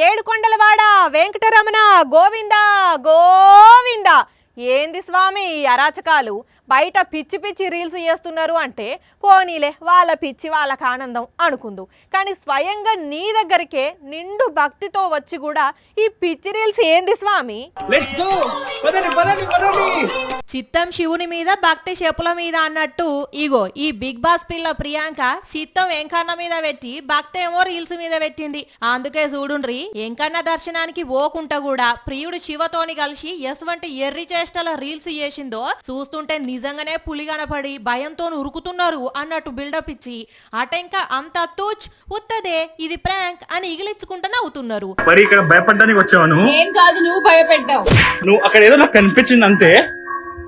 ఏడుకొండలవాడ వెంకటరమణ గోవింద గోవింద. ఏంది స్వామి ఈ అరాచకాలు? బయట పిచ్చి పిచ్చి రీల్స్ చేస్తున్నారు అంటే పోనీలే, వాళ్ళ పిచ్చి వాళ్ళకి ఆనందం అనుకుందు. కానీ స్వయంగా నీ దగ్గరికే నిండు భక్తితో వచ్చి కూడా ఈ పిచ్చి రీల్స్ ఏంది స్వామి? చిత్తం శివుని మీద భక్తి చెప్పుల మీద అన్నట్టు ఇగో ఈ బిగ్ బాస్ పిల్ల ప్రియాంక చిత్తం వెంకన్న మీద పెట్టి భక్తి ఏమో రీల్స్ మీద పెట్టింది. అందుకే చూడుండ్రి, వెంకన్న దర్శనానికి పోకుంటా కూడా ప్రియుడు శివతోని కలిసి ఎటువంటి ఎర్రి చేష్టల రీల్స్ చేసిందో చూస్తుంటే నిజంగానే పులి కనపడి భయంతో ఉరుకుతున్నారు అన్నట్టు బిల్డప్ ఇచ్చి అటెంక అంత తూచ్ ఉత్తదే ఇది ప్రాంక్ అని ఇగిలించుకుంటూ నవ్వుతున్నారు. మరి ఇక్కడ భయపడ్డానికి వచ్చావు? ఏం కాదు, నువ్వు భయపెట్టావు. నువ్వు అక్కడ ఏదో నాకు కనిపించింది అంతే,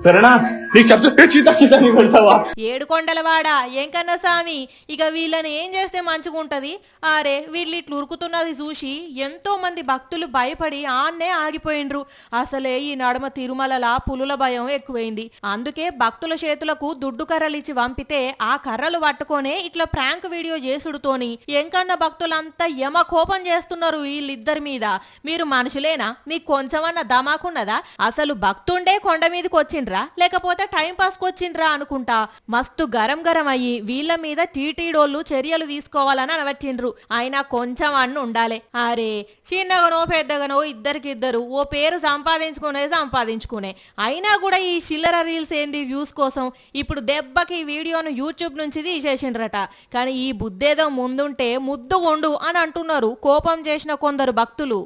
సరేనా? నీకు చెప్తా పెడతావా? ఏడుకొండలవాడ ఎంకన్న స్వామి, ఇక వీళ్ళని ఏం చేస్తే మంచిగుంటది? అరే వీళ్ళు ఇట్లు ఉరుకుతున్నది చూసి ఎంతో మంది భక్తులు భయపడి ఆన్నే ఆగిపోయిండ్రు. అసలే ఈ నడుమ తిరుమలలా పులుల భయం ఎక్కువైంది. అందుకే భక్తుల చేతులకు దుడ్డు కర్రలు ఇచ్చి పంపితే ఆ కర్రలు పట్టుకొనే ఇట్లా ప్రాంక్ వీడియో చేసుడుతోని ఎంకన్న భక్తులంతా యమ కోపం చేస్తున్నారు వీళ్ళిద్దరి మీద. మీరు మనుషులేనా? మీకు కొంచెమన్నా దమాకున్నదా? అసలు భక్తుండే కొండ మీదకి వచ్చిండ్రా లేకపోతే టైం పాస్ కొచ్చిండ్రా అనుకుంటా మస్తు గరం గరం అయ్యి వీళ్ళ మీద టీటీడోళ్ళు చర్యలు తీసుకోవాలని అనవట్టిండ్రు. అయినా కొంచెం అన్ను ఉండాలి. అరే చిన్నగానో పెద్దగానో ఇద్దరికిద్దరు ఓ పేరు సంపాదించుకునే అయినా కూడా ఈ చిల్లర రీల్స్ ఏంది వ్యూస్ కోసం ఇప్పుడు దెబ్బకి ఈ వీడియోను యూట్యూబ్ నుంచి తీసేసిండ్రట. కానీ ఈ బుద్ధేదో ముందుంటే ముద్దుగొండు అని అంటున్నారు కోపం చేసిన కొందరు భక్తులు.